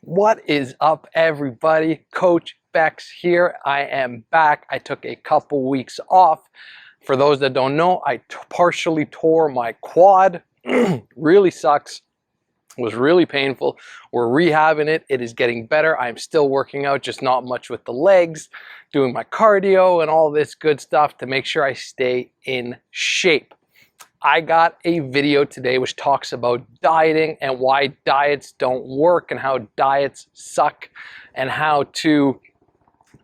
What is up, everybody? Coach Bex here. I am back. I took a couple weeks off. For those that don't know, I partially tore my quad. Really sucks. It was really painful. We're rehabbing it. It is getting better. I'm still working out, just not much with the legs, doing my cardio and all this good stuff to make sure I stay in shape. I got a video today which talks about dieting and why diets don't work and how diets suck and how to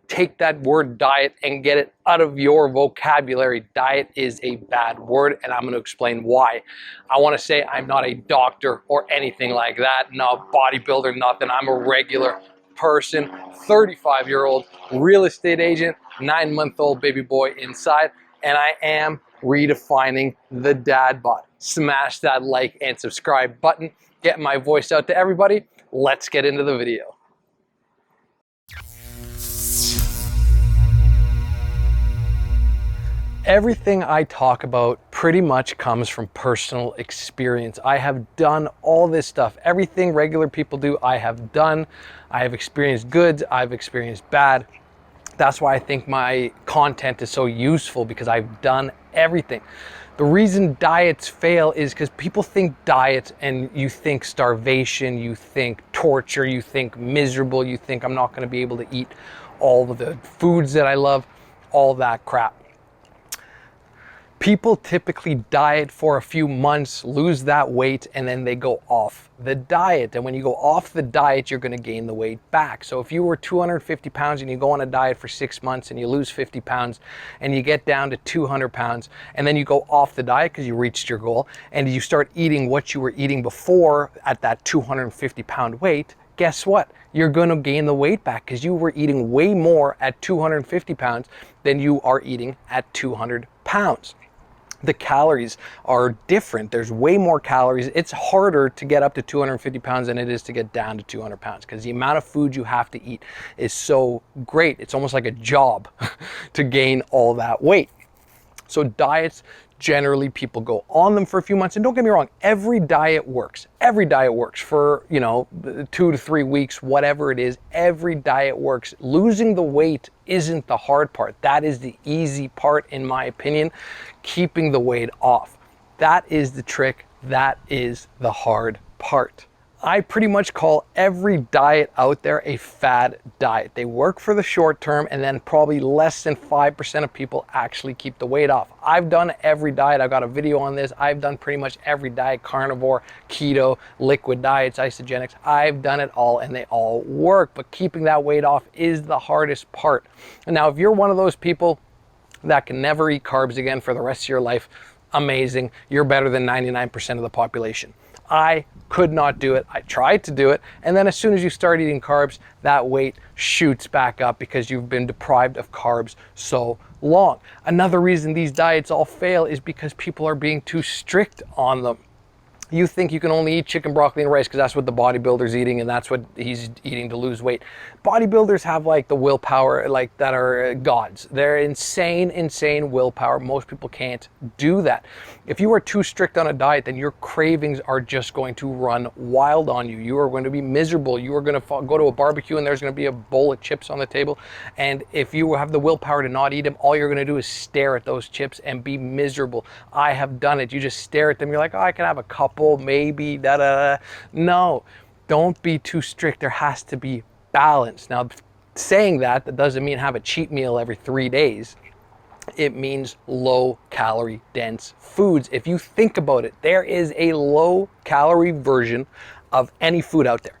take that word diet and get it out of your vocabulary. Diet is a bad word, and I'm going to explain why. I want to say I'm not a doctor or anything like that, no bodybuilder, nothing. I'm a regular person, 35-year-old real estate agent, 9-month-old baby boy inside, and I am redefining the dad bod. Smash that like and subscribe button. Get my voice out to everybody. Let's get into the video. Everything I talk about pretty much comes from personal experience. I have done all this stuff. Everything regular people do, I have done. I have experienced good, I've experienced bad. That's why I think my content is so useful, because I've done everything. The reason diets fail is because people think diet and you think starvation, you think torture, you think miserable, you think I'm not going to be able to eat all of the foods that I love, all that crap. People typically diet for a few months, lose that weight, and then they go off the diet. And when you go off the diet, you're going to gain the weight back. So if you were 250 pounds and you go on a diet for 6 months and you lose 50 pounds and you get down to 200 pounds and then you go off the diet because you reached your goal and you start eating what you were eating before at that 250 pound weight, guess what? You're going to gain the weight back because you were eating way more at 250 pounds than you are eating at 200 pounds. The calories are different. There's way more calories. It's harder to get up to 250 pounds than it is to get down to 200 pounds because the amount of food you have to eat is so great. It's almost like a job to gain all that weight. So diets, generally people go on them for a few months, and don't get me wrong, every diet works. Every diet works for, 2 to 3 weeks, whatever it is, every diet works. Losing the weight isn't the hard part. That is the easy part, in my opinion. Keeping the weight off. That is the trick. That is the hard part. I pretty much call every diet out there a fad diet. They work for the short term, and then probably less than 5% of people actually keep the weight off. I've done every diet. I've got a video on this. I've done pretty much every diet: carnivore, keto, liquid diets, isogenics. I've done it all and they all work, but keeping that weight off is the hardest part. And now if you're one of those people that can never eat carbs again for the rest of your life, amazing. You're better than 99% of the population. I could not do it. I tried to do it. And then as soon as you start eating carbs, that weight shoots back up because you've been deprived of carbs so long. Another reason these diets all fail is because people are being too strict on them. You think you can only eat chicken, broccoli, and rice because that's what the bodybuilder's eating and that's what he's eating to lose weight. Bodybuilders have like the willpower, like that are gods. They're insane willpower. Most people can't do that. If you are too strict on a diet, then your cravings are just going to run wild on you. You are going to be miserable. You are going to go to a barbecue and there's going to be a bowl of chips on the table. And if you have the willpower to not eat them, all you're going to do is stare at those chips and be miserable. I have done it. You just stare at them. You're like, oh, I can have a couple, maybe, da-da-da. No, don't be too strict. There has to be balance. Now, saying that doesn't mean have a cheat meal every 3 days. It means low calorie dense foods. If you think about it, there is a low calorie version of any food out there.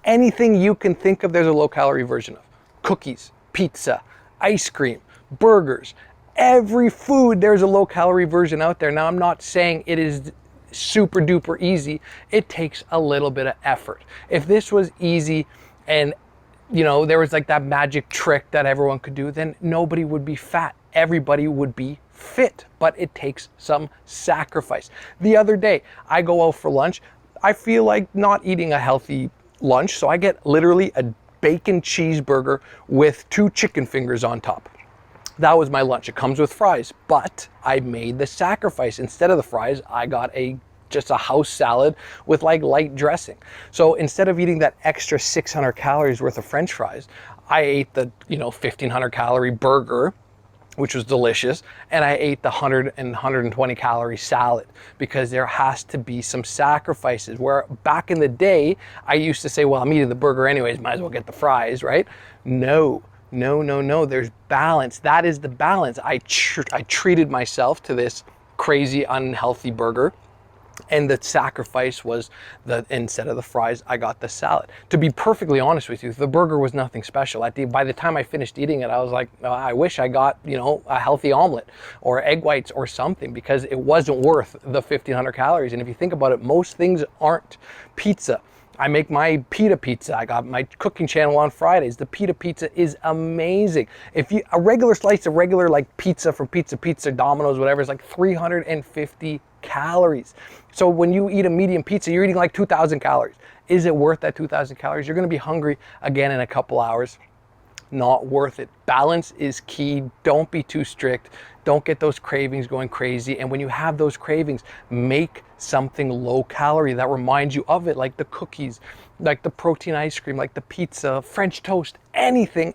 Anything you can think of, there's a low calorie version of. Cookies, pizza, ice cream, burgers, every food, there's a low calorie version out there. Now, I'm not saying it is super duper easy. It takes a little bit of effort. If this was easy and there was like that magic trick that everyone could do, then nobody would be fat. Everybody would be fit, but it takes some sacrifice. The other day, I go out for lunch. I feel like not eating a healthy lunch, so I get literally a bacon cheeseburger with 2 chicken fingers on top. That was my lunch. It comes with fries, but I made the sacrifice. Instead of the fries, I got a just a house salad with like light dressing. So instead of eating that extra 600 calories worth of French fries, I ate the 1,500 calorie burger, which was delicious, and I ate the 100 and 120 calorie salad, because there has to be some sacrifices. Where back in the day, I used to say, well, I'm eating the burger anyways, might as well get the fries, right? No, there's balance. That is the balance. I treated myself to this crazy unhealthy burger, and the sacrifice was that instead of the fries, I got the salad. To be perfectly honest with you, the burger was nothing special. By the time I finished eating it, I was like, oh, I wish I got, a healthy omelet or egg whites or something, because it wasn't worth the 1,500 calories. And if you think about it, most things aren't. Pizza. I make my pita pizza. I got my cooking channel on Fridays. The pita pizza is amazing. A regular slice of regular like pizza from Pizza, Domino's, whatever, is like 350 calories. So when you eat a medium pizza, you're eating like 2,000 calories. Is it worth that 2,000 calories? You're going to be hungry again in a couple hours. Not worth it. Balance is key. Don't be too strict. Don't get those cravings going crazy. And when you have those cravings, make something low calorie that reminds you of it, like the cookies, like the protein ice cream, like the pizza, French toast, anything.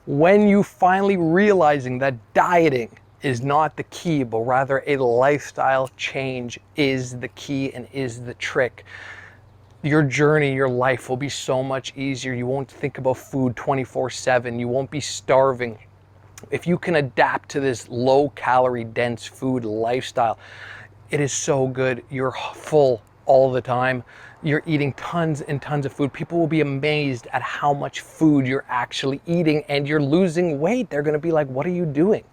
When you finally realizing that dieting is not the key, but rather a lifestyle change is the key and is the trick, your journey, your life will be so much easier. You won't think about food 24/7. You won't be starving. If you can adapt to this low calorie dense food lifestyle, it is so good. You're full all the time. You're eating tons and tons of food. People will be amazed at how much food you're actually eating, and you're losing weight. They're going to be like, what are you doing?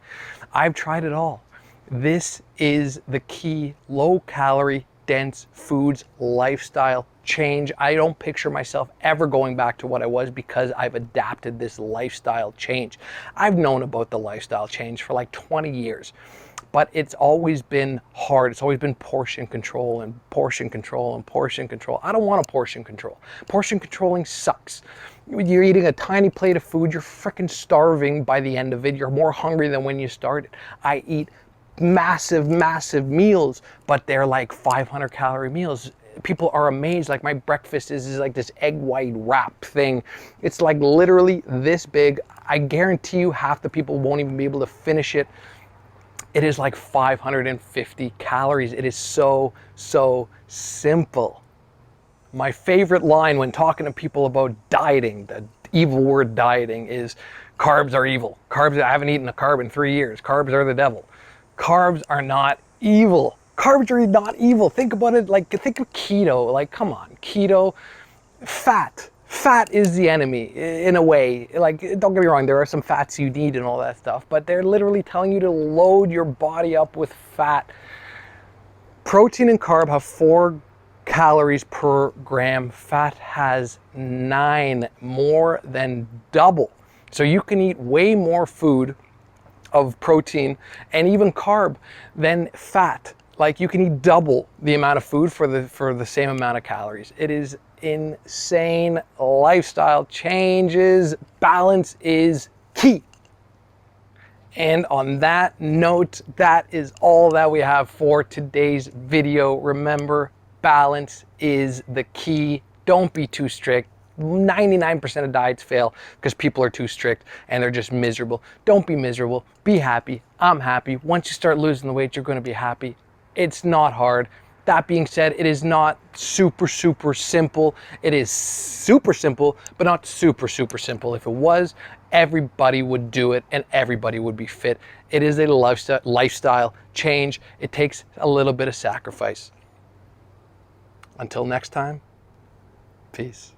I've tried it all. This is the key low calorie dense foods lifestyle change. I don't picture myself ever going back to what I was, because I've adapted this lifestyle change. I've known about the lifestyle change for like 20 years, but it's always been hard. It's always been portion control and portion control and portion control. I don't want a portion control. Portion controlling sucks. You're eating a tiny plate of food, you're freaking starving by the end of it. You're more hungry than when you started. I eat massive meals, but they're like 500 calorie meals. People are amazed. Like my breakfast is like this egg white wrap thing. It's like literally this big. I guarantee you half the people won't even be able to finish it. It is like 550 calories. It is so simple. My favorite line when talking to people about dieting, the evil word dieting, is carbs are evil. Carbs, I haven't eaten a carb in 3 years. Carbs are the devil. Carbs are not evil. Carbs are not evil. Think about it, like think of keto. Like, come on, keto, fat is the enemy in a way. Like, don't get me wrong, there are some fats you need and all that stuff, but they're literally telling you to load your body up with fat. Protein and carb have 4 calories per gram. Fat has 9, more than double. So you can eat way more food of protein and even carb than fat. Like, you can eat double the amount of food for the same amount of calories. It is insane. Lifestyle changes. Balance is key. And on that note, that is all that we have for today's video. Remember, balance is the key. Don't be too strict. 99% of diets fail because people are too strict and they're just miserable. Don't be miserable. Be happy. I'm happy. Once you start losing the weight, you're going to be happy. It's not hard. That being said, it is not super simple. It is super simple, but not super simple. If it was, everybody would do it and everybody would be fit. It is a lifestyle change. It takes a little bit of sacrifice. Until next time, peace.